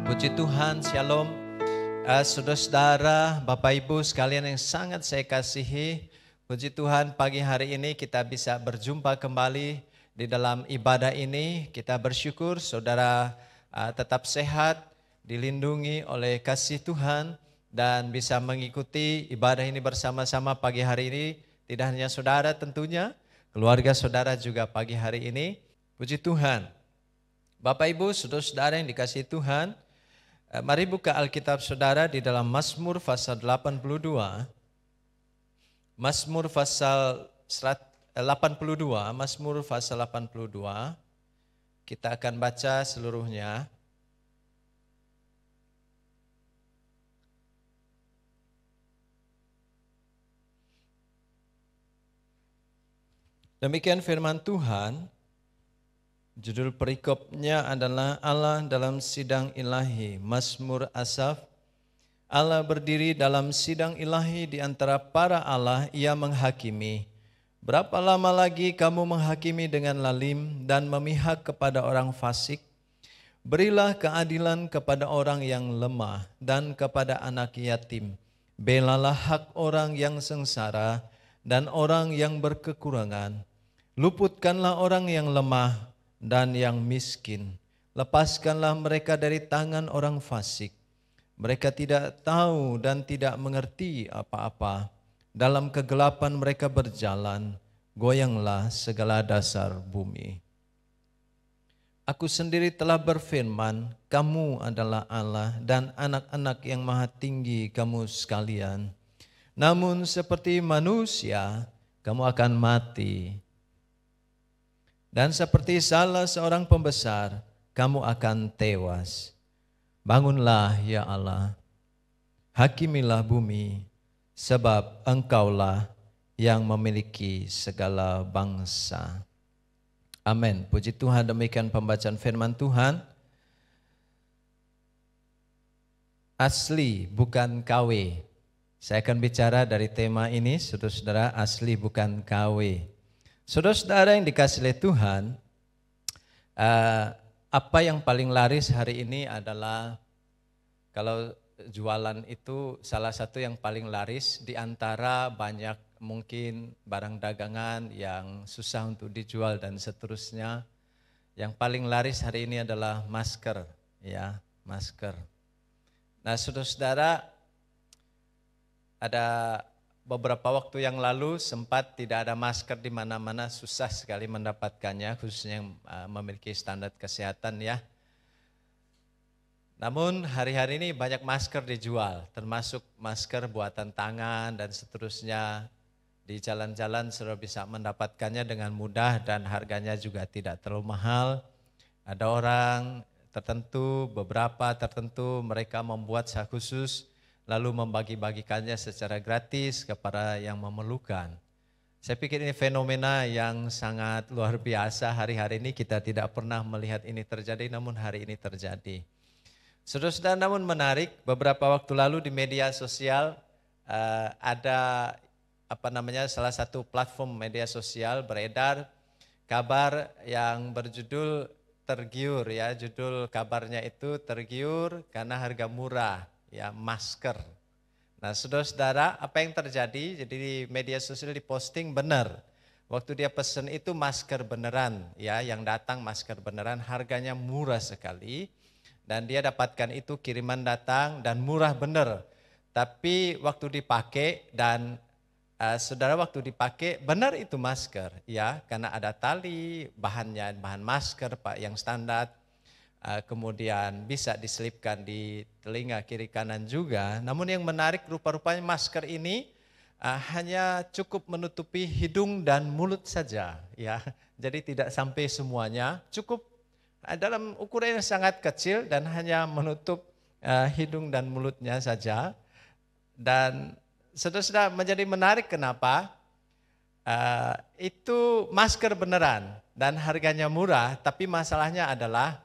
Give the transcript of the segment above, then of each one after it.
Puji Tuhan, Shalom. Saudara-saudara, Bapak Ibu sekalian yang sangat saya kasihi, puji Tuhan pagi hari ini kita bisa berjumpa kembali di dalam ibadah ini. Kita bersyukur saudara tetap sehat, dilindungi oleh kasih Tuhan dan bisa mengikuti ibadah ini bersama-sama pagi hari ini. Tidak hanya saudara tentunya, keluarga saudara juga pagi hari ini. Puji Tuhan. Bapak Ibu, saudara-saudara yang dikasihi Tuhan, mari buka Alkitab saudara di dalam Mazmur pasal 82. Mazmur pasal 82, Mazmur pasal 82. Kita akan baca seluruhnya. Demikian firman Tuhan. Judul perikopnya adalah Allah dalam sidang ilahi, Mazmur Asaf. Allah berdiri dalam sidang ilahi di antara para Allah, ia menghakimi. Berapa lama lagi kamu menghakimi dengan lalim dan memihak kepada orang fasik? Berilah keadilan kepada orang yang lemah dan kepada anak yatim. Belalah hak orang yang sengsara dan orang yang berkekurangan. Luputkanlah orang yang lemah dan yang miskin. Lepaskanlah mereka dari tangan orang fasik. Mereka tidak tahu dan tidak mengerti apa-apa. Dalam kegelapan mereka berjalan, goyanglah segala dasar bumi. Aku sendiri telah berfirman, kamu adalah Allah dan anak-anak yang maha tinggi kamu sekalian. Namun seperti manusia, kamu akan mati. Dan seperti salah seorang pembesar, kamu akan tewas. Bangunlah ya Allah, hakimilah bumi, sebab engkaulah yang memiliki segala bangsa. Amin. Puji Tuhan, demikian pembacaan firman Tuhan. Asli bukan KW. Saya akan bicara dari tema ini, saudara-saudara, asli bukan KW. Saudara-saudara yang dikasihi oleh Tuhan, apa yang paling laris hari ini adalah, kalau jualan itu salah satu yang paling laris di antara banyak mungkin barang dagangan yang susah untuk dijual dan seterusnya. Yang paling laris hari ini adalah masker, ya, masker. Nah, saudara-saudara, ada beberapa waktu yang lalu sempat tidak ada masker di mana-mana, susah sekali mendapatkannya, khususnya yang memiliki standar kesehatan ya. Namun hari-hari ini banyak masker dijual, termasuk masker buatan tangan dan seterusnya. Di jalan-jalan sudah bisa mendapatkannya dengan mudah dan harganya juga tidak terlalu mahal. Ada orang tertentu, beberapa tertentu mereka membuat secara khusus, lalu membagi-bagikannya secara gratis kepada yang memerlukan. Saya pikir ini fenomena yang sangat luar biasa. Hari-hari ini kita tidak pernah melihat ini terjadi, namun hari ini terjadi. Saudara-saudara, namun menarik, beberapa waktu lalu di media sosial ada salah satu platform media sosial beredar kabar yang berjudul tergiur ya, judul kabarnya itu tergiur karena harga murah. Ya, masker. Nah, saudara-saudara, apa yang terjadi? Jadi di media sosial diposting benar. Waktu dia pesan itu masker beneran, ya, yang datang masker beneran, harganya murah sekali. Dan dia dapatkan itu kiriman datang dan murah bener. Tapi waktu dipakai dan saudara waktu dipakai benar itu masker, ya, karena ada tali, bahannya bahan masker Pak yang standar. Kemudian bisa diselipkan di telinga kiri kanan juga. Namun yang menarik rupa-rupanya masker ini hanya cukup menutupi hidung dan mulut saja, ya. Jadi tidak sampai semuanya, cukup dalam ukuran yang sangat kecil dan hanya menutup hidung dan mulutnya saja. Dan saudara-saudara, menjadi menarik kenapa? Itu masker beneran dan harganya murah, tapi masalahnya adalah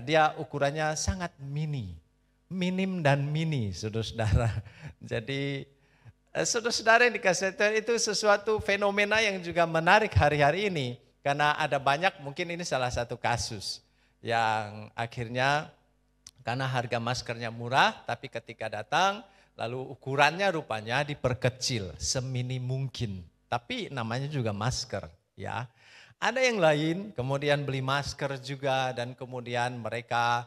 dia ukurannya sangat minim dan mini, saudara-saudara. Jadi saudara-saudara yang dikasih itu sesuatu fenomena yang juga menarik hari-hari ini. Karena ada banyak, mungkin ini salah satu kasus yang akhirnya Karena harga maskernya murah, tapi ketika datang lalu ukurannya rupanya diperkecil semini mungkin. Tapi namanya juga masker, ya. Ada yang lain kemudian beli masker juga dan kemudian mereka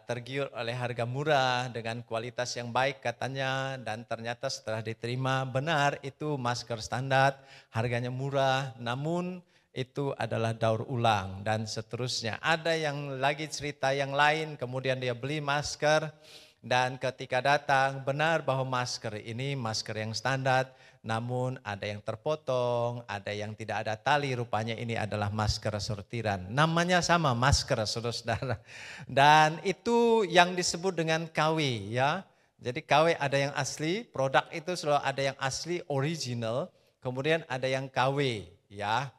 tergiur oleh harga murah dengan kualitas yang baik katanya, dan ternyata setelah diterima benar itu masker standar, harganya murah, namun itu adalah daur ulang dan seterusnya. Ada yang lagi cerita yang lain, kemudian dia beli masker dan ketika datang benar bahwa masker ini masker yang standar, namun ada yang terpotong, ada yang tidak ada tali, rupanya ini adalah masker sortiran. Namanya sama, masker, saudara-saudara. Dan itu yang disebut dengan KW, ya. Jadi KW ada yang asli, produk itu selalu ada yang asli, original, kemudian ada yang KW, ya.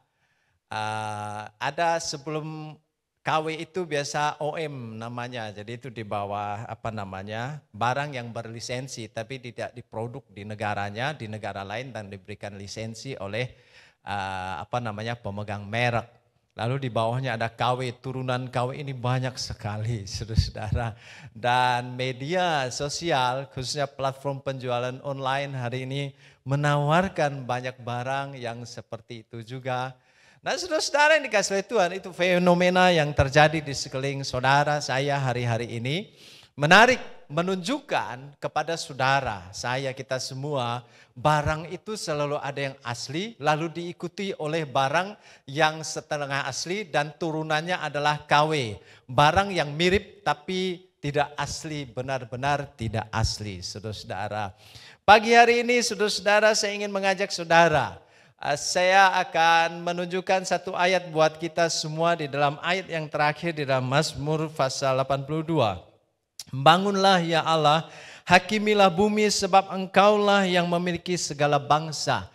Ada sebelum KW itu biasa OM namanya, jadi itu di bawah barang yang berlisensi tapi tidak diproduk di negaranya, di negara lain dan diberikan lisensi oleh pemegang merek. Lalu di bawahnya ada KW, turunan KW ini banyak sekali, saudara-saudara. Dan media sosial, khususnya platform penjualan online hari ini menawarkan banyak barang yang seperti itu juga. Nah, saudara-saudara yang dikasih oleh Tuhan, itu fenomena yang terjadi di sekeliling saudara saya hari-hari ini. Menarik, menunjukkan kepada saudara, kita semua, barang itu selalu ada yang asli, lalu diikuti oleh barang yang setengah asli dan turunannya adalah KW. Barang yang mirip tapi tidak asli, benar-benar tidak asli, saudara-saudara. Pagi hari ini, saudara-saudara, saya ingin mengajak saudara, saya akan menunjukkan satu ayat buat kita semua di dalam ayat yang terakhir di dalam Mazmur pasal 82. Bangunlah ya Allah, hakimilah bumi sebab engkaulah yang memiliki segala bangsa.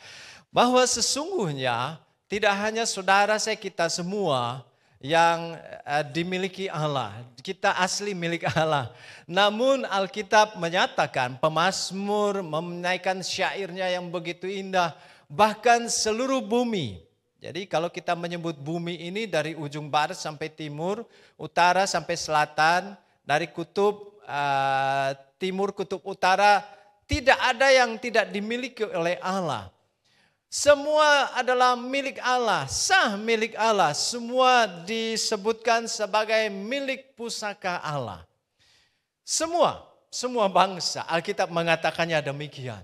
Bahwa sesungguhnya tidak hanya saudara kita semua yang dimiliki Allah, kita asli milik Allah. Namun Alkitab menyatakan, pemazmur menaikkan syairnya yang begitu indah, bahkan seluruh bumi. Jadi kalau kita menyebut bumi ini dari ujung barat sampai timur, utara sampai selatan, dari kutub timur, kutub utara, tidak ada yang tidak dimiliki oleh Allah. Semua adalah milik Allah, sah milik Allah, semua disebutkan sebagai milik pusaka Allah. Semua bangsa, Alkitab mengatakannya demikian.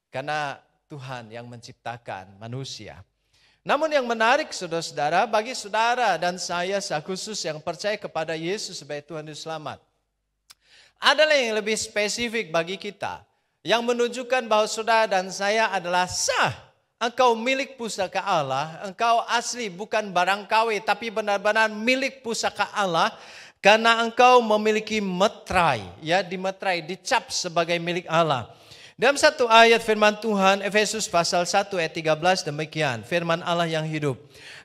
Karena Tuhan yang menciptakan manusia. Namun yang menarik saudara-saudara, bagi saudara dan saya khusus yang percaya kepada Yesus sebagai Tuhan dan Selamat, adalah yang lebih spesifik bagi kita, yang menunjukkan bahwa saudara dan saya adalah sah. Engkau milik pusaka Allah, engkau asli, bukan barang KW, tapi benar-benar milik pusaka Allah, karena engkau memiliki meterai, ya, dimeterai, dicap sebagai milik Allah. Dalam satu ayat firman Tuhan, Efesus pasal 1 ayat 13 demikian, firman Allah yang hidup.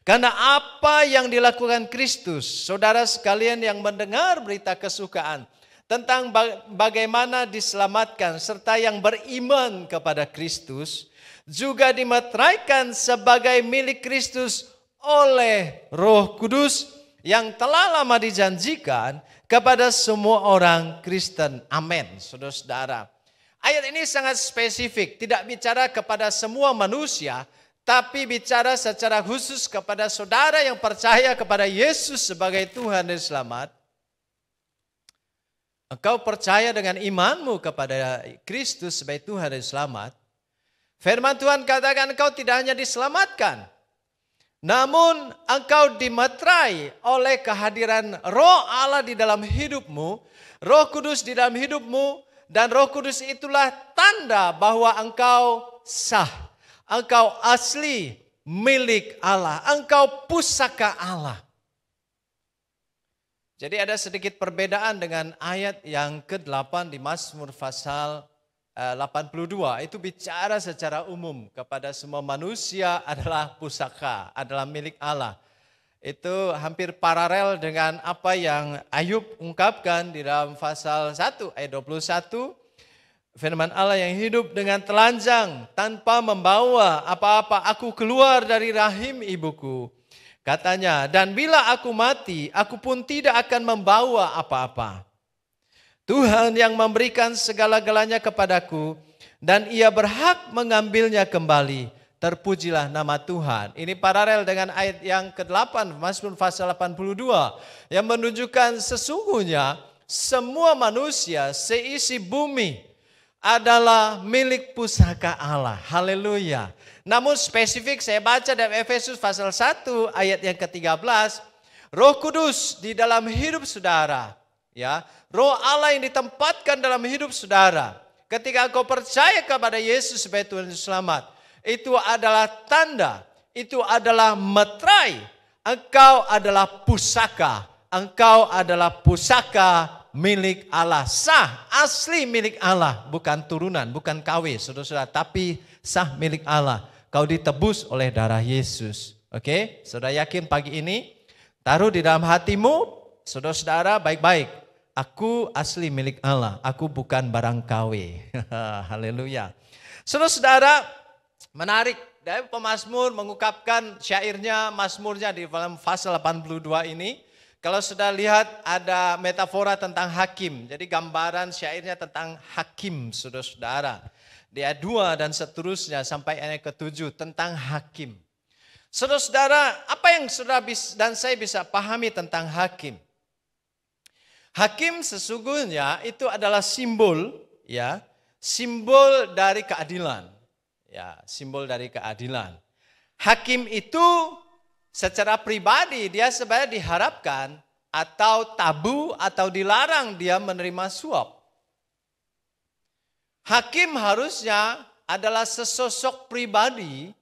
Karena apa yang dilakukan Kristus, saudara sekalian yang mendengar berita kesukaan tentang bagaimana diselamatkan, serta yang beriman kepada Kristus, juga dimeteraikan sebagai milik Kristus oleh Roh Kudus yang telah lama dijanjikan kepada semua orang Kristen. Amin, saudara-saudara. Ayat ini sangat spesifik, tidak bicara kepada semua manusia, tapi bicara secara khusus kepada saudara yang percaya kepada Yesus sebagai Tuhan dan Selamat. Engkau percaya dengan imanmu kepada Kristus sebagai Tuhan dan Selamat. Firman Tuhan katakan engkau tidak hanya diselamatkan, namun engkau dimeterai oleh kehadiran Roh Allah di dalam hidupmu, Roh Kudus di dalam hidupmu. Dan Roh Kudus itulah tanda bahwa engkau sah, engkau asli milik Allah, engkau pusaka Allah. Jadi ada sedikit perbedaan dengan ayat yang ke-8 di Mazmur pasal 82. Itu bicara secara umum kepada semua manusia adalah pusaka, adalah milik Allah. Itu hampir paralel dengan apa yang Ayub ungkapkan di dalam pasal 1 ayat 21. Firman Allah yang hidup dengan telanjang tanpa membawa apa-apa, aku keluar dari rahim ibuku. Katanya, dan bila aku mati, aku pun tidak akan membawa apa-apa. Tuhan yang memberikan segala-galanya kepadaku dan ia berhak mengambilnya kembali. Terpujilah nama Tuhan. Ini paralel dengan ayat yang ke-8 Mazmur pasal 82 yang menunjukkan sesungguhnya semua manusia seisi bumi adalah milik pusaka Allah. Haleluya. Namun spesifik saya baca dalam Efesus pasal 1 ayat yang ke-13, Roh Kudus di dalam hidup saudara, ya, Roh Allah yang ditempatkan dalam hidup saudara. Ketika engkau percaya kepada Yesus sebagai Tuhan dan Selamat, itu adalah tanda, itu adalah meterai. Engkau adalah pusaka, engkau adalah pusaka milik Allah, sah, asli milik Allah, bukan turunan, bukan KW, saudara-saudara, tapi sah milik Allah. Kau ditebus oleh darah Yesus. Oke, saudara yakin pagi ini? Taruh di dalam hatimu, saudara-saudara, baik-baik. Aku asli milik Allah, aku bukan barang KW. Haleluya. Saudara-saudara, menarik, dari pemazmur mengungkapkan syairnya, mazmurnya di dalam pasal 82 ini. Kalau sudah lihat ada metafora tentang hakim. Jadi gambaran syairnya tentang hakim, saudara-saudara. Di ayat 2 dan seterusnya sampai ayat ke-7 tentang hakim. Saudara-saudara, apa yang saudara dan saya bisa pahami tentang hakim? Hakim sesungguhnya itu adalah simbol, ya, simbol dari keadilan. Ya, simbol dari keadilan. Hakim itu secara pribadi dia sebenarnya diharapkan atau tabu atau dilarang dia menerima suap. Hakim harusnya adalah sesosok pribadi,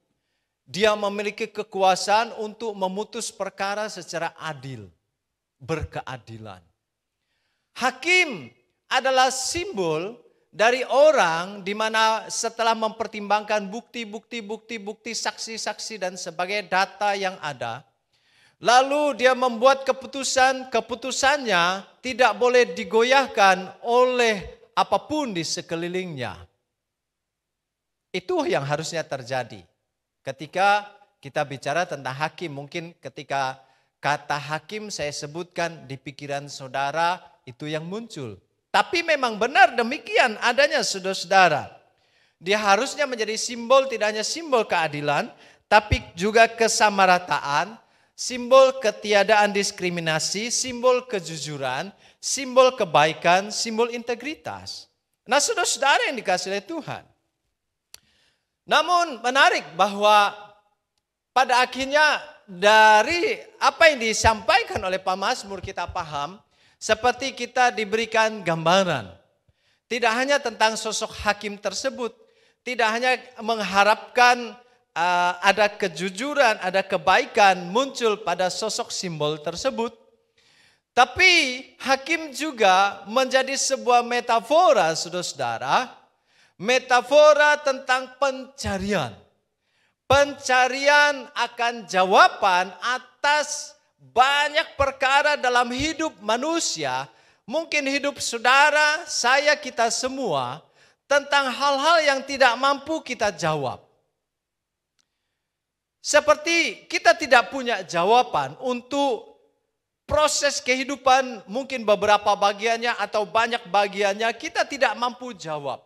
dia memiliki kekuasaan untuk memutus perkara secara adil, berkeadilan. Hakim adalah simbol dari orang di mana setelah mempertimbangkan bukti, saksi-saksi dan sebagai data yang ada, lalu dia membuat keputusannya tidak boleh digoyahkan oleh apapun di sekelilingnya. Itu yang harusnya terjadi. Ketika kita bicara tentang hakim, mungkin ketika kata hakim saya sebutkan di pikiran saudara itu yang muncul. Tapi memang benar demikian adanya saudara-saudara. Dia harusnya menjadi simbol, tidak hanya simbol keadilan, tapi juga kesamarataan, simbol ketiadaan diskriminasi, simbol kejujuran, simbol kebaikan, simbol integritas. Nah saudara-saudara yang dikasihi oleh Tuhan. Namun menarik bahwa pada akhirnya dari apa yang disampaikan oleh pemazmur kita paham, seperti kita diberikan gambaran. Tidak hanya tentang sosok hakim tersebut. Tidak hanya mengharapkan ada kejujuran, ada kebaikan muncul pada sosok simbol tersebut. Tapi hakim juga menjadi sebuah metafora, saudara-saudara. Metafora tentang pencarian. Pencarian akan jawaban atas banyak perkara dalam hidup manusia, mungkin hidup saudara, saya, kita semua, tentang hal-hal yang tidak mampu kita jawab. Seperti kita tidak punya jawaban untuk proses kehidupan, mungkin beberapa bagiannya atau banyak bagiannya kita tidak mampu jawab.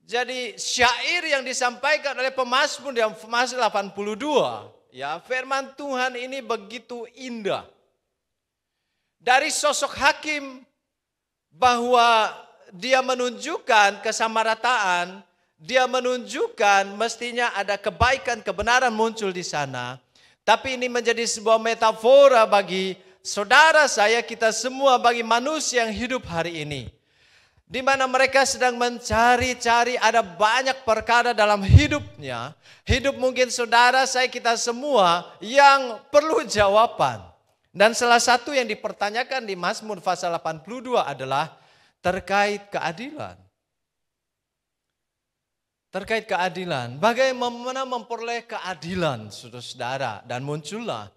Jadi syair yang disampaikan oleh pemazmur di pasal 82, ya, firman Tuhan ini begitu indah. Dari sosok hakim bahwa dia menunjukkan kesamarataan, dia menunjukkan mestinya ada kebaikan, kebenaran muncul di sana. Tapi ini menjadi sebuah metafora bagi saudara saya, kita semua, bagi manusia yang hidup hari ini. Di mana mereka sedang mencari-cari, ada banyak perkara dalam hidupnya. Hidup mungkin saudara saya, kita semua yang perlu jawaban. Dan salah satu yang dipertanyakan di Mazmur pasal 82 adalah terkait keadilan. Terkait keadilan, bagaimana memperoleh keadilan, saudara-saudara, dan muncullah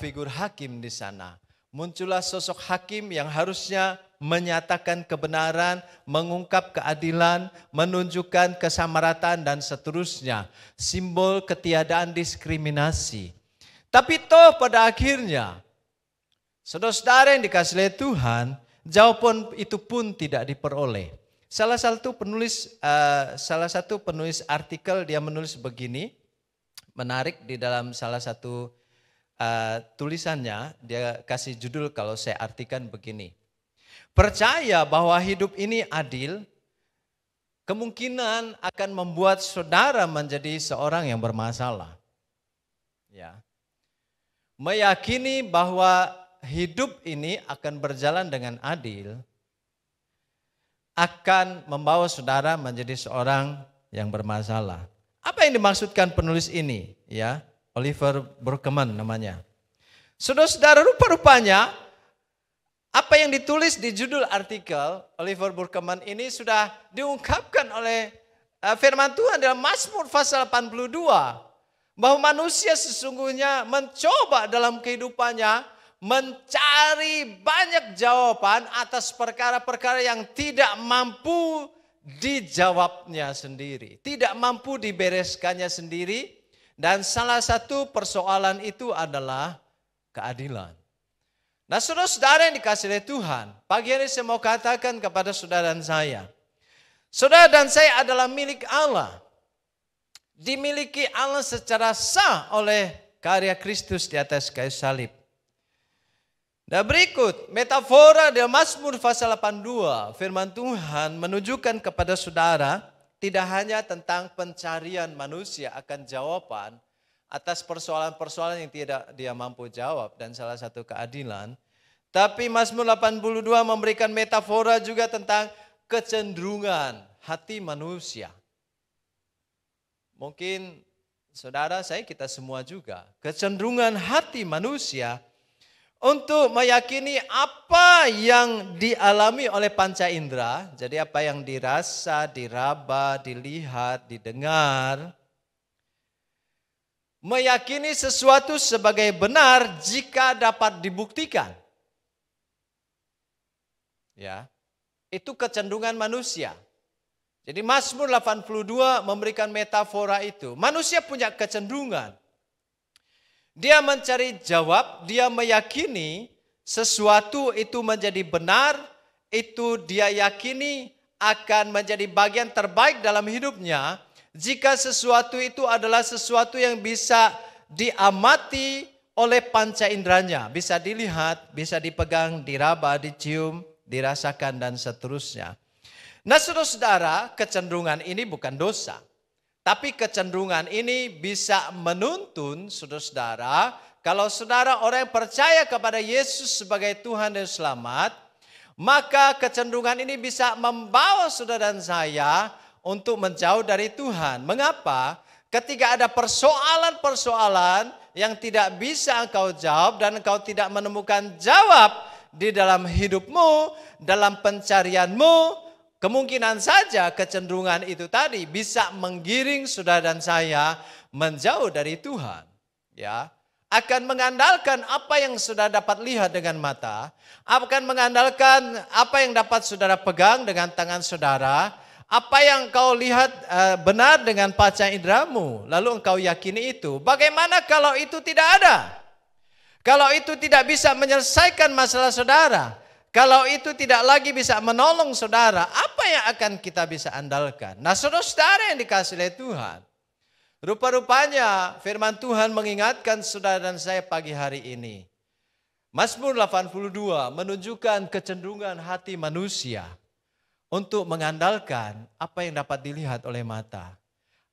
figur hakim di sana. Muncullah sosok hakim yang harusnya menyatakan kebenaran, mengungkap keadilan, menunjukkan kesamarataan dan seterusnya. Simbol ketiadaan diskriminasi. Tapi toh pada akhirnya, saudara-saudara yang dikasihi oleh Tuhan, jawaban itu pun tidak diperoleh. Salah satu penulis artikel dia menulis begini, menarik di dalam salah satu tulisannya, dia kasih judul kalau saya artikan begini. Percaya bahwa hidup ini adil, kemungkinan akan membuat saudara menjadi seorang yang bermasalah. Ya. Meyakini bahwa hidup ini akan berjalan dengan adil, akan membawa saudara menjadi seorang yang bermasalah. Apa yang dimaksudkan penulis ini? Ya, Oliver Burkeman namanya. Saudara-saudara, rupa-rupanya apa yang ditulis di judul artikel Oliver Burkeman ini sudah diungkapkan oleh firman Tuhan dalam Mazmur pasal 82. Bahwa manusia sesungguhnya mencoba dalam kehidupannya mencari banyak jawaban atas perkara-perkara yang tidak mampu dijawabnya sendiri. Tidak mampu dibereskannya sendiri. Dan salah satu persoalan itu adalah keadilan. Nah, saudara-saudara yang dikasihi oleh Tuhan, pagi ini saya mau katakan kepada saudara dan saya. Saudara dan saya adalah milik Allah. Dimiliki Allah secara sah oleh karya Kristus di atas kayu salib. Nah, berikut metafora dalam Mazmur pasal 82, firman Tuhan menunjukkan kepada saudara tidak hanya tentang pencarian manusia akan jawaban atas persoalan-persoalan yang tidak dia mampu jawab dan salah satu keadilan, tapi Mazmur 82 memberikan metafora juga tentang kecenderungan hati manusia. Mungkin saudara saya, kita semua juga, kecenderungan hati manusia untuk meyakini apa yang dialami oleh panca indera, jadi apa yang dirasa, diraba, dilihat, didengar, meyakini sesuatu sebagai benar jika dapat dibuktikan. Ya, itu kecenderungan manusia. Jadi Mazmur 82 memberikan metafora itu. Manusia punya kecenderungan. Dia mencari jawab, dia meyakini sesuatu itu menjadi benar, itu dia yakini akan menjadi bagian terbaik dalam hidupnya jika sesuatu itu adalah sesuatu yang bisa diamati oleh panca inderanya, bisa dilihat, bisa dipegang, diraba, dicium, dirasakan dan seterusnya. Nah, saudara-saudara, kecenderungan ini bukan dosa. Tapi kecenderungan ini bisa menuntun saudara-saudara, kalau saudara orang yang percaya kepada Yesus sebagai Tuhan dan Selamat, maka kecenderungan ini bisa membawa saudara dan saya untuk menjauh dari Tuhan. Mengapa? Ketika ada persoalan-persoalan yang tidak bisa engkau jawab dan engkau tidak menemukan jawab di dalam hidupmu, dalam pencarianmu, kemungkinan saja kecenderungan itu tadi bisa menggiring saudara dan saya menjauh dari Tuhan. Ya, akan mengandalkan apa yang saudara dapat lihat dengan mata, akan mengandalkan apa yang dapat saudara pegang dengan tangan saudara, apa yang kau lihat benar dengan panca inderamu, lalu engkau yakini itu. Bagaimana kalau itu tidak ada? Kalau itu tidak bisa menyelesaikan masalah saudara? Kalau itu tidak lagi bisa menolong saudara, apa yang akan kita bisa andalkan? Nah, saudara-saudara yang dikasihi oleh Tuhan, rupa-rupanya firman Tuhan mengingatkan saudara dan saya pagi hari ini. Mazmur 82 menunjukkan kecenderungan hati manusia untuk mengandalkan apa yang dapat dilihat oleh mata.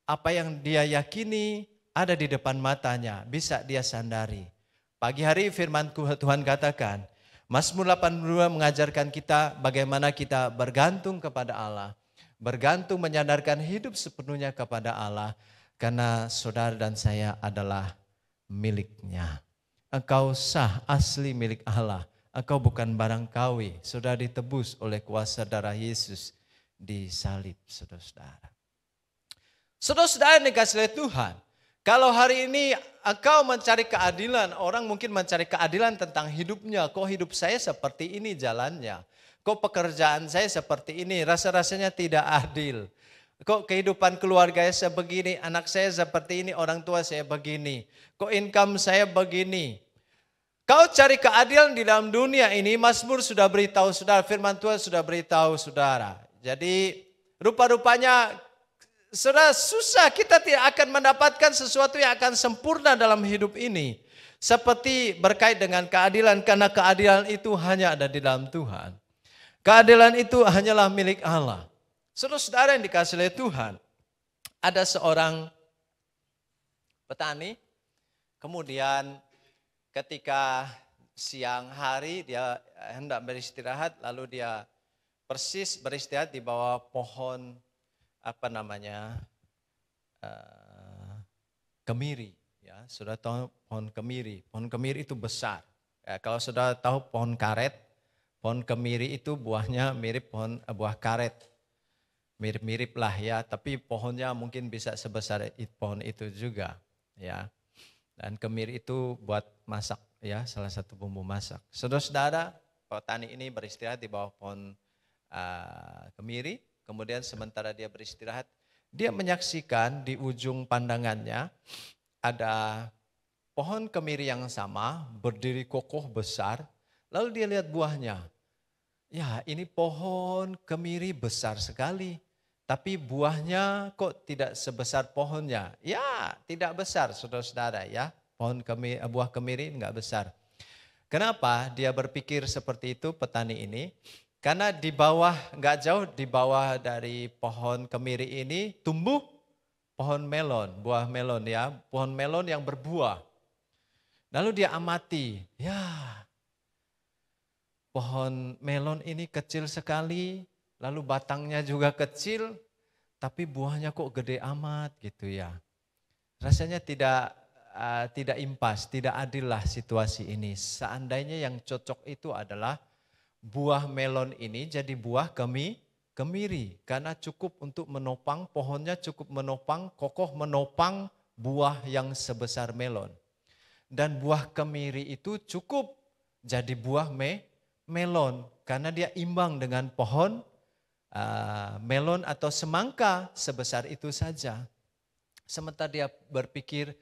Apa yang dia yakini ada di depan matanya, bisa dia sandari. Pagi hari firman Tuhan katakan, Mazmur 82 mengajarkan kita bagaimana kita bergantung kepada Allah. Bergantung menyandarkan hidup sepenuhnya kepada Allah. Karena saudara dan saya adalah miliknya. Engkau sah asli milik Allah. Engkau bukan barang KW. Sudah ditebus oleh kuasa darah Yesus di salib, saudara-saudara. Saudara-saudara yang dikasihi oleh Tuhan. Kalau hari ini engkau mencari keadilan, orang mungkin mencari keadilan tentang hidupnya. Kok hidup saya seperti ini jalannya? Kok pekerjaan saya seperti ini? Rasa-rasanya tidak adil. Kok kehidupan keluarga saya begini, anak saya seperti ini, orang tua saya begini. Kok income saya begini? Kau cari keadilan di dalam dunia ini, Mazmur sudah beritahu saudara, firman Tuhan sudah beritahu saudara. Jadi rupa-rupanya saudara susah, kita tidak akan mendapatkan sesuatu yang akan sempurna dalam hidup ini. Seperti berkait dengan keadilan, karena keadilan itu hanya ada di dalam Tuhan. Keadilan itu hanyalah milik Allah. Saudara-saudara yang dikasihi oleh Tuhan, ada seorang petani, kemudian ketika siang hari dia hendak beristirahat, lalu dia persis beristirahat di bawah pohon kemiri. Ya, sudah tahu pohon kemiri. Pohon kemiri itu besar. Ya, kalau sudah tahu pohon karet, pohon kemiri itu buahnya mirip buah karet. Mirip-mirip lah ya, tapi pohonnya mungkin bisa sebesar pohon itu juga. Ya. Dan kemiri itu buat masak, ya, salah satu bumbu masak. Saudara-saudara, petani ini beristirahat di bawah pohon kemiri. Kemudian sementara dia beristirahat, dia menyaksikan di ujung pandangannya ada pohon kemiri yang sama, berdiri kokoh besar. Lalu dia lihat buahnya. Ya, ini pohon kemiri besar sekali. Tapi buahnya kok tidak sebesar pohonnya? Ya, tidak besar, saudara-saudara ya. Buah kemiri enggak besar. Kenapa dia berpikir seperti itu petani ini? Karena di bawah, enggak jauh di bawah dari pohon kemiri ini tumbuh pohon melon, buah melon ya. Pohon melon yang berbuah. Lalu dia amati, ya pohon melon ini kecil sekali. Lalu batangnya juga kecil, tapi buahnya kok gede amat gitu ya. Rasanya tidak impas, tidak adil lah situasi ini. Seandainya yang cocok itu adalah buah melon ini jadi buah kemiri. Karena cukup untuk menopang, pohonnya cukup menopang, kokoh menopang buah yang sebesar melon. Dan buah kemiri itu cukup jadi buah melon. Karena dia imbang dengan pohon melon atau semangka sebesar itu saja. Sementara dia berpikir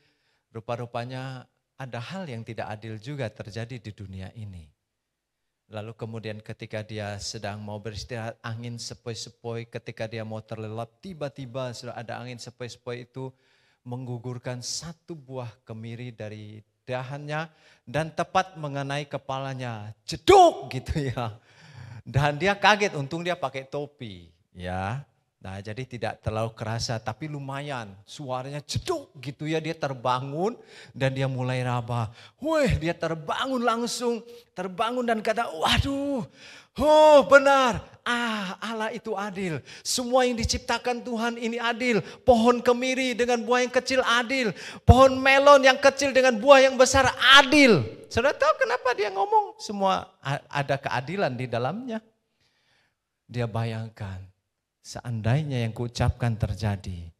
rupa-rupanya ada hal yang tidak adil juga terjadi di dunia ini. Lalu kemudian ketika dia sedang mau beristirahat, angin sepoi-sepoi, ketika dia mau terlelap, tiba-tiba sudah ada angin sepoi-sepoi itu menggugurkan satu buah kemiri dari dahannya dan tepat mengenai kepalanya. Jeduk gitu ya. Dan dia kaget, untung dia pakai topi, ya. Nah, jadi tidak terlalu kerasa, tapi lumayan. Suaranya jeduk gitu ya, dia terbangun dan dia mulai raba. Wih, dia terbangun langsung, terbangun dan kata, waduh, oh benar, Allah itu adil. Semua yang diciptakan Tuhan ini adil. Pohon kemiri dengan buah yang kecil adil. Pohon melon yang kecil dengan buah yang besar adil. Saudara tahu kenapa dia ngomong semua ada keadilan di dalamnya? Dia bayangkan seandainya yang kuucapkan terjadi.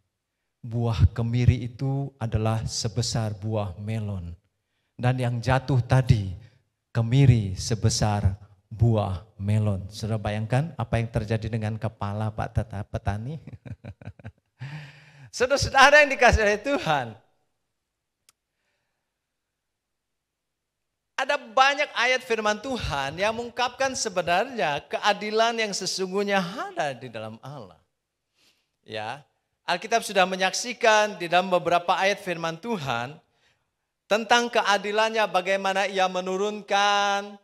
Buah kemiri itu adalah sebesar buah melon. Dan yang jatuh tadi kemiri sebesar buah melon. Saudara bayangkan apa yang terjadi dengan kepala Pak petani? Saudara-saudara yang dikasihi oleh Tuhan. Ada banyak ayat firman Tuhan yang mengungkapkan sebenarnya keadilan yang sesungguhnya ada di dalam Allah. Ya, Alkitab sudah menyaksikan di dalam beberapa ayat firman Tuhan tentang keadilannya, bagaimana Ia menurunkan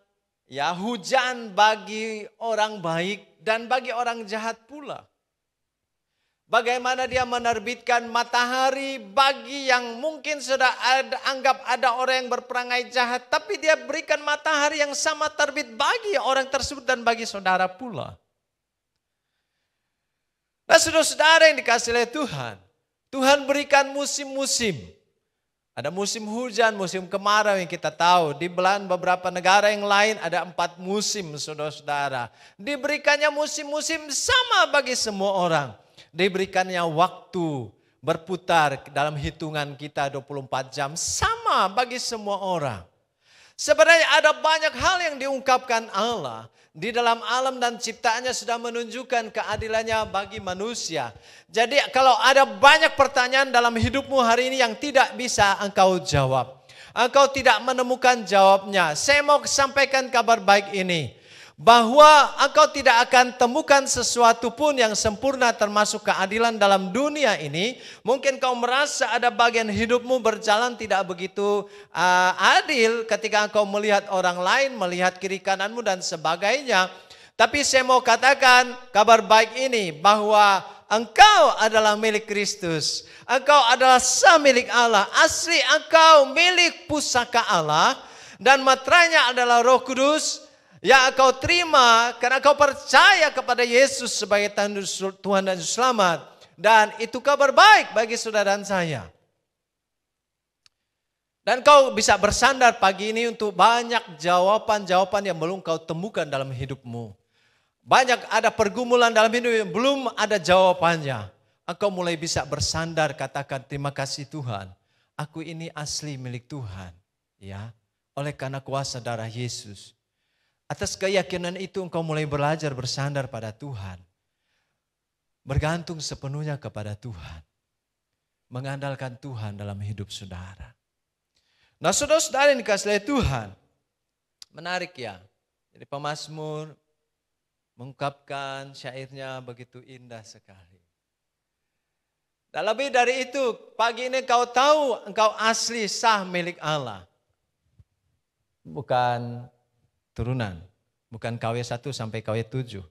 ya hujan bagi orang baik dan bagi orang jahat pula. Bagaimana Dia menerbitkan matahari bagi yang mungkin sudah anggap ada orang yang berperangai jahat, tapi Dia berikan matahari yang sama terbit bagi orang tersebut dan bagi saudara pula. Nah, saudara-saudara yang dikasihi oleh Tuhan, Tuhan berikan musim-musim. Ada musim hujan, musim kemarau yang kita tahu. Di belahan beberapa negara yang lain ada 4 musim, saudara-saudara. Diberikannya musim-musim sama bagi semua orang. Diberikannya waktu berputar dalam hitungan kita 24 jam sama bagi semua orang. Sebenarnya ada banyak hal yang diungkapkan Allah di dalam alam dan ciptaannya sudah menunjukkan keadilannya bagi manusia. Jadi kalau ada banyak pertanyaan dalam hidupmu hari ini yang tidak bisa engkau jawab. engkau tidak menemukan jawabnya. Saya mau sampaikan kabar baik ini. Bahwa engkau tidak akan temukan sesuatu pun yang sempurna termasuk keadilan dalam dunia ini. Mungkin kau merasa ada bagian hidupmu berjalan tidak begitu adil ketika engkau melihat orang lain, melihat kiri kananmu dan sebagainya. Tapi saya mau katakan kabar baik ini bahwa engkau adalah milik Kristus. Engkau adalah samilik Allah. Asli engkau milik pusaka Allah. Dan materainya adalah Roh Kudus yang engkau terima karena engkau percaya kepada Yesus sebagai Tuhan dan Juru Selamat. Dan itu kabar baik bagi saudara dan saya. Dan kau bisa bersandar pagi ini untuk banyak jawaban-jawaban yang belum kau temukan dalam hidupmu. Banyak ada pergumulan dalam hidup yang belum ada jawabannya. Engkau mulai bisa bersandar, katakan terima kasih Tuhan. Aku ini asli milik Tuhan. Ya, oleh karena kuasa darah Yesus. Atas keyakinan itu engkau mulai belajar bersandar pada Tuhan. Bergantung sepenuhnya kepada Tuhan. Mengandalkan Tuhan dalam hidup saudara. Nah saudara-saudara yang dikasihi Tuhan. Menarik ya. Jadi pemazmur mengungkapkan syairnya begitu indah sekali. Dan lebih dari itu, pagi ini kau tahu engkau asli sah milik Allah. Bukan turunan, bukan KW1 sampai KW7,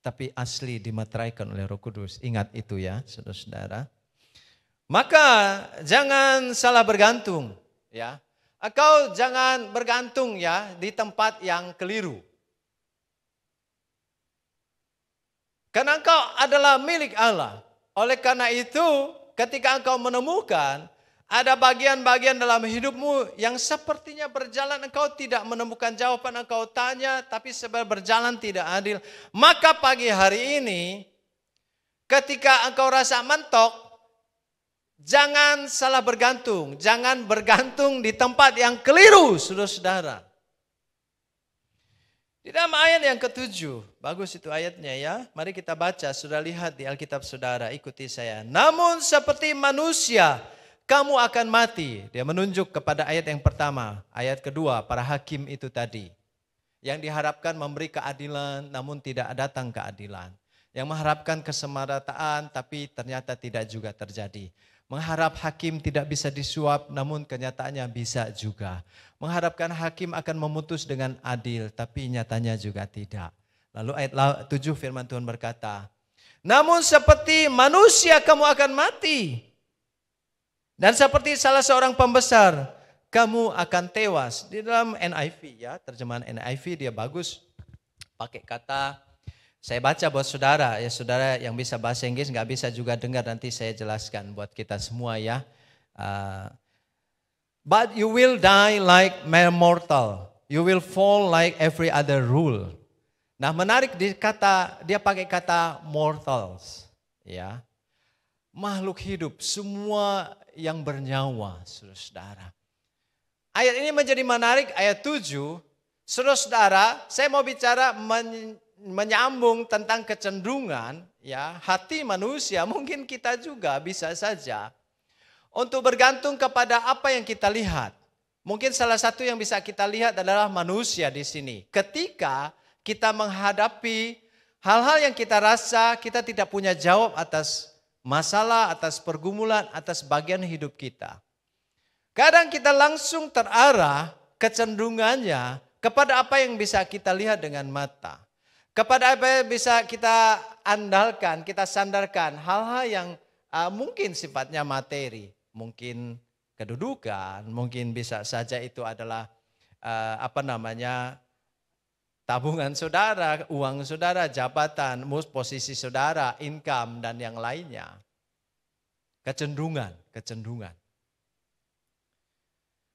tapi asli dimateraikan oleh Roh Kudus. Ingat itu ya, saudara-saudara. Maka jangan salah bergantung, ya. Engkau jangan bergantung ya di tempat yang keliru. Karena engkau adalah milik Allah. Oleh karena itu, ketika engkau menemukan ada bagian-bagian dalam hidupmu yang sepertinya berjalan engkau tidak menemukan jawaban engkau tanya. Tapi sebenarnya berjalan tidak adil. Maka pagi hari ini ketika engkau rasa mentok. Jangan salah bergantung. Jangan bergantung di tempat yang keliru saudara-saudara. Di dalam ayat yang ke-7. Bagus itu ayatnya ya. Mari kita baca. Sudah lihat di Alkitab saudara. Ikuti saya. Namun seperti manusia kamu akan mati. Dia menunjuk kepada ayat yang pertama. Ayat kedua, para hakim itu tadi. Yang diharapkan memberi keadilan, namun tidak datang keadilan. Yang mengharapkan kesemarataan, tapi ternyata tidak juga terjadi. Mengharap hakim tidak bisa disuap, namun kenyataannya bisa juga. Mengharapkan hakim akan memutus dengan adil, tapi nyatanya juga tidak. Lalu ayat 7 firman Tuhan berkata, namun seperti manusia kamu akan mati. Dan seperti salah seorang pembesar, kamu akan tewas. Di dalam NIV ya, terjemahan NIV dia bagus. Pakai kata, saya baca buat saudara. Ya saudara yang bisa bahasa Inggris nggak bisa juga dengar, nanti saya jelaskan buat kita semua ya. But you will die like mere mortal. You will fall like every other rule. Nah menarik dia pakai kata mortals. Ya. Makhluk hidup, semua yang bernyawa, saudara-saudara. Ayat ini menjadi menarik, ayat 7. Saudara-saudara, saya mau bicara menyambung tentang kecenderungan, ya, hati manusia, mungkin kita juga bisa saja untuk bergantung kepada apa yang kita lihat. Mungkin salah satu yang bisa kita lihat adalah manusia di sini. Ketika kita menghadapi hal-hal yang kita rasa kita tidak punya jawab atas masalah, atas pergumulan, atas bagian hidup kita. Kadang kita langsung terarah kecenderungannya kepada apa yang bisa kita lihat dengan mata. Kepada apa yang bisa kita andalkan, kita sandarkan. Hal-hal yang mungkin sifatnya materi. Mungkin kedudukan, mungkin bisa saja itu adalah tabungan saudara, uang saudara, jabatan, posisi saudara, income, dan yang lainnya. Kecenderungan.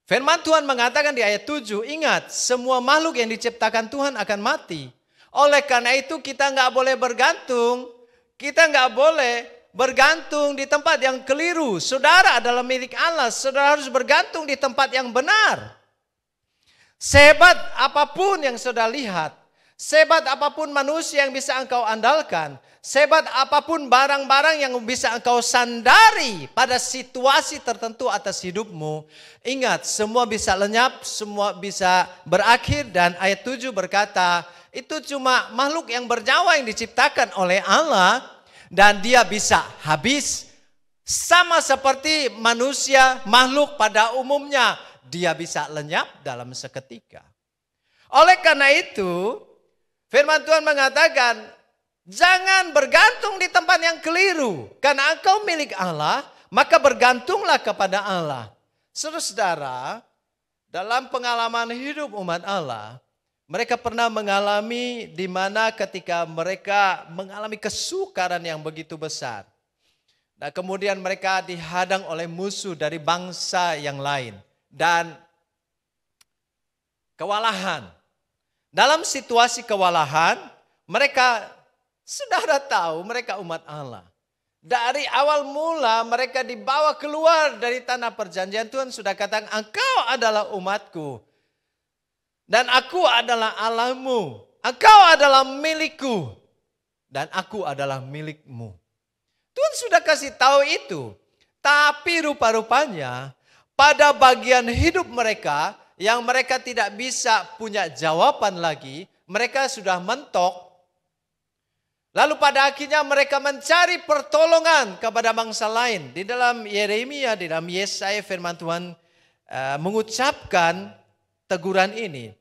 Firman Tuhan mengatakan di ayat 7, ingat semua makhluk yang diciptakan Tuhan akan mati. Oleh karena itu kita nggak boleh bergantung, kita nggak boleh bergantung di tempat yang keliru. Saudara adalah milik Allah, saudara harus bergantung di tempat yang benar. Sehebat apapun yang saudara lihat, Sehebat apapun manusia yang bisa engkau andalkan, sehebat apapun barang-barang yang bisa engkau sandari pada situasi tertentu atas hidupmu, ingat semua bisa lenyap, semua bisa berakhir, dan ayat 7 berkata, itu cuma makhluk yang bernyawa yang diciptakan oleh Allah dan dia bisa habis. Sama seperti manusia, makhluk pada umumnya, dia bisa lenyap dalam seketika. Oleh karena itu, firman Tuhan mengatakan, jangan bergantung di tempat yang keliru. Karena engkau milik Allah, maka bergantunglah kepada Allah. Saudara-saudara, dalam pengalaman hidup umat Allah, mereka pernah mengalami di mana ketika mereka mengalami kesukaran yang begitu besar. Dan kemudian mereka dihadang oleh musuh dari bangsa yang lain. Dan kewalahan. Dalam situasi kewalahan, mereka, saudara tahu mereka umat Allah. Dari awal mula mereka dibawa keluar dari tanah perjanjian. Tuhan sudah katakan, engkau adalah umatku. Dan aku adalah Allahmu. Engkau adalah milikku. Dan aku adalah milikmu. Tuhan sudah kasih tahu itu. Tapi rupa-rupanya pada bagian hidup mereka, yang mereka tidak bisa punya jawaban lagi, mereka sudah mentok. Lalu pada akhirnya mereka mencari pertolongan kepada bangsa lain. Di dalam Yeremia, di dalam Yesaya, firman Tuhan mengucapkan teguran ini.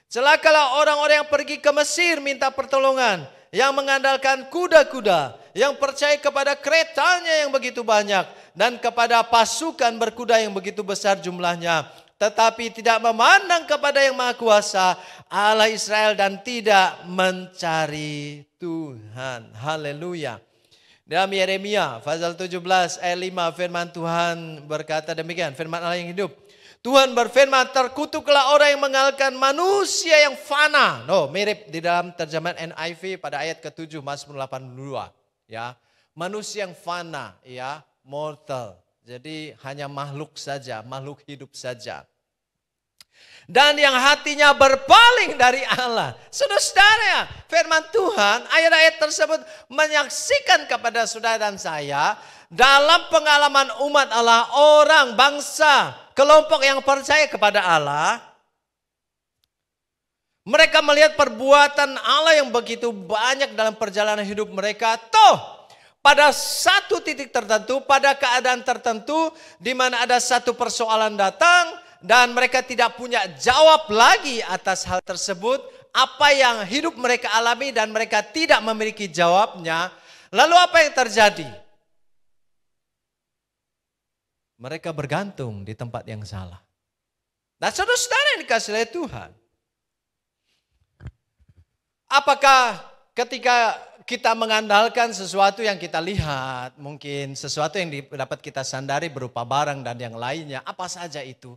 Celakalah orang-orang yang pergi ke Mesir minta pertolongan, yang mengandalkan kuda-kuda, yang percaya kepada keretanya yang begitu banyak, dan kepada pasukan berkuda yang begitu besar jumlahnya. Tetapi tidak memandang kepada yang Maha Kuasa, Allah Israel, dan tidak mencari Tuhan. Haleluya. Dalam Yeremia pasal 17 ayat 5 firman Tuhan berkata demikian, firman Allah yang hidup. Tuhan berfirman, terkutuklah orang yang mengandalkan manusia yang fana. Mirip di dalam terjemahan NIV pada ayat ke-7 Mazmur 82. Ya, manusia yang fana, ya, mortal. Jadi hanya makhluk saja, makhluk hidup saja. Dan yang hatinya berpaling dari Allah. Saudara-saudara, firman Tuhan, ayat-ayat tersebut menyaksikan kepada saudara dan saya, dalam pengalaman umat Allah, orang, bangsa, kelompok yang percaya kepada Allah, mereka melihat perbuatan Allah yang begitu banyak dalam perjalanan hidup mereka. Pada satu titik tertentu, pada keadaan tertentu, di mana ada satu persoalan datang, dan mereka tidak punya jawab lagi atas hal tersebut, apa yang hidup mereka alami dan mereka tidak memiliki jawabnya. Lalu apa yang terjadi? Mereka bergantung di tempat yang salah. Nah, saudara-saudara yang dikasihi oleh Tuhan, apakah ketika kita mengandalkan sesuatu yang kita lihat, mungkin sesuatu yang dapat kita sandari berupa barang dan yang lainnya, apa saja itu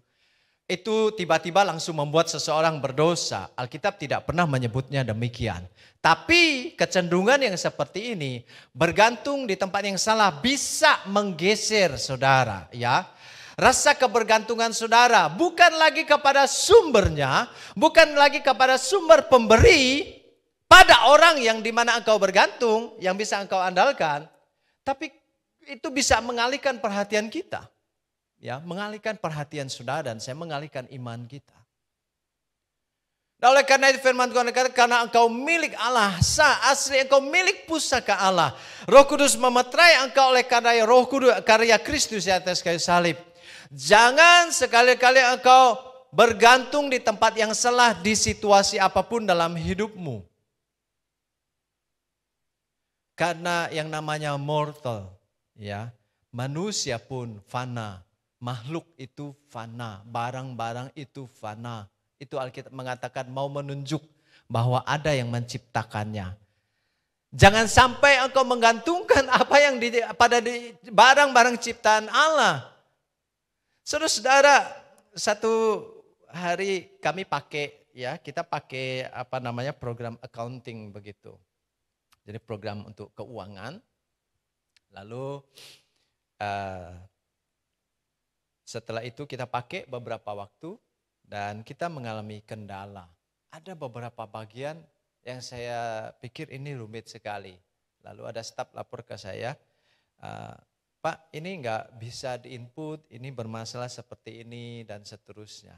tiba-tiba langsung membuat seseorang berdosa? Alkitab tidak pernah menyebutnya demikian. Tapi kecenderungan yang seperti ini, bergantung di tempat yang salah, bisa menggeser saudara, ya. Rasa kebergantungan saudara bukan lagi kepada sumbernya, bukan lagi kepada sumber pemberi, pada orang yang dimana engkau bergantung, yang bisa engkau andalkan, tapi itu bisa mengalihkan perhatian kita. Ya, mengalihkan perhatian saudara dan saya mengalihkan iman kita. Nah, oleh karena itu firman Tuhan kata, karena engkau milik Allah, asli engkau milik pusaka Allah. Roh Kudus memeterai engkau oleh karena Roh Kudus, karya Kristus di atas kayu salib. Jangan sekali-kali engkau bergantung di tempat yang salah di situasi apapun dalam hidupmu. Karena yang namanya mortal, ya, manusia pun fana. Makhluk itu fana, barang-barang itu fana. Itu Alkitab mengatakan mau menunjuk bahwa ada yang menciptakannya. Jangan sampai engkau menggantungkan apa yang pada barang-barang ciptaan Allah. Saudara-saudara, satu hari kami kita pakai program accounting begitu. Jadi program untuk keuangan. Lalu setelah itu kita pakai beberapa waktu dan kita mengalami kendala. Ada beberapa bagian yang saya pikir ini rumit sekali. Lalu ada staf lapor ke saya, Pak ini nggak bisa diinput, ini bermasalah seperti ini dan seterusnya.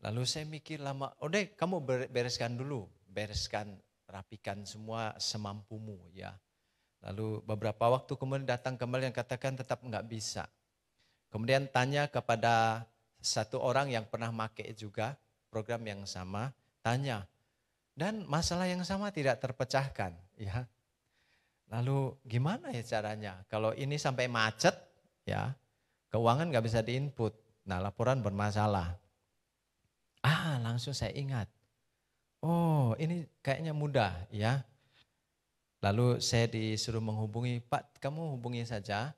Lalu saya mikir lama, udah kamu bereskan dulu, rapikan semua semampumu ya. Lalu beberapa waktu kemudian datang kembali yang katakan tetap nggak bisa. Kemudian tanya kepada satu orang yang pernah pakai juga program yang sama, tanya, dan masalah yang sama tidak terpecahkan ya. Lalu gimana ya caranya? Kalau ini sampai macet ya, keuangan nggak bisa diinput. Nah laporan bermasalah. Langsung saya ingat. Oh ini kayaknya mudah ya. Lalu saya disuruh menghubungi, Pak kamu hubungi saja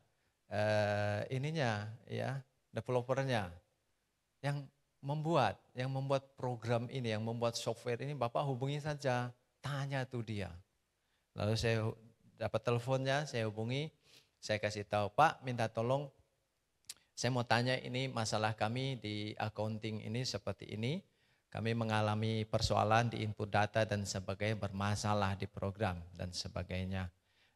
developernya yang membuat program ini, yang membuat software ini, Bapak hubungi saja, tanya tuh dia. Lalu saya dapat teleponnya, saya hubungi, saya kasih tahu, Pak minta tolong, saya mau tanya ini masalah kami di accounting ini seperti ini, kami mengalami persoalan di input data dan sebagainya, bermasalah di program dan sebagainya.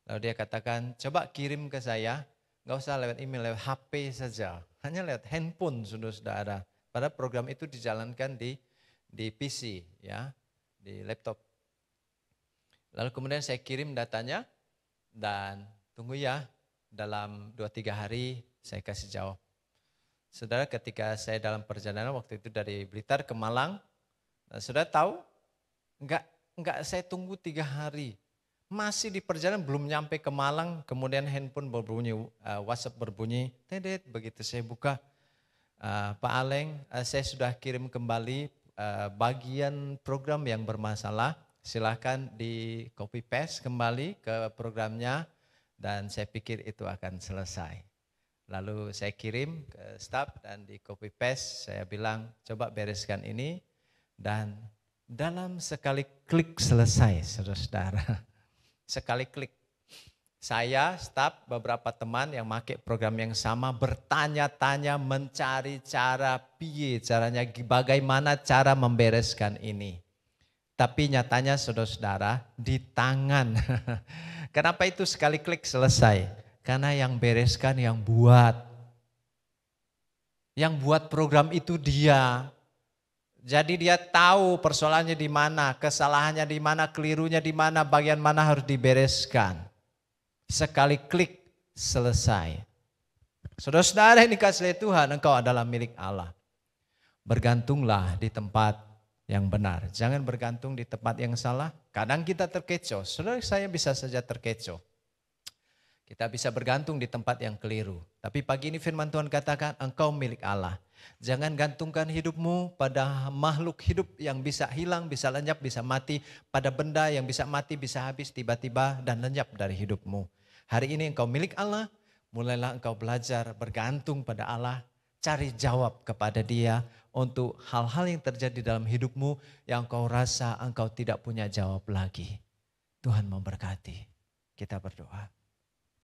Lalu dia katakan, coba kirim ke saya, nggak usah lewat email, lewat HP saja, hanya lewat handphone saudara. Padahal program itu dijalankan di PC ya, di laptop. Lalu kemudian saya kirim datanya dan tunggu ya, dalam 2-3 hari saya kasih jawab. Saudara, ketika saya dalam perjalanan waktu itu dari Blitar ke Malang, saudara tahu, enggak saya tunggu 3 hari. Masih di perjalanan belum nyampe ke Malang, kemudian handphone berbunyi, WhatsApp berbunyi, tedet, begitu saya buka, Pak Aleng, saya sudah kirim kembali bagian program yang bermasalah, silahkan di copy paste kembali ke programnya dan saya pikir itu akan selesai. Lalu saya kirim ke staf dan di copy paste, saya bilang coba bereskan ini dan dalam sekali klik selesai saudara. Sekali klik. Saya, staf, beberapa teman yang pakai program yang sama bertanya-tanya mencari caranya bagaimana cara membereskan ini. Tapi nyatanya saudara-saudara di tangan. Kenapa itu sekali klik selesai? Karena yang bereskan yang buat. Yang buat program itu dia. Jadi dia tahu persoalannya di mana, kesalahannya di mana, kelirunya di mana, bagian mana harus dibereskan. Sekali klik selesai. Saudara-saudara ini kasih Tuhan, engkau adalah milik Allah. Bergantunglah di tempat yang benar. Jangan bergantung di tempat yang salah. Kadang kita terkecoh. Saudara, saya bisa saja terkecoh. Kita bisa bergantung di tempat yang keliru. Tapi pagi ini firman Tuhan katakan engkau milik Allah. Jangan gantungkan hidupmu pada makhluk hidup yang bisa hilang, bisa lenyap, bisa mati. Pada benda yang bisa mati, bisa habis tiba-tiba dan lenyap dari hidupmu. Hari ini engkau milik Allah. Mulailah engkau belajar bergantung pada Allah. Cari jawab kepada Dia untuk hal-hal yang terjadi dalam hidupmu yang engkau rasa engkau tidak punya jawab lagi. Tuhan memberkati. Kita berdoa.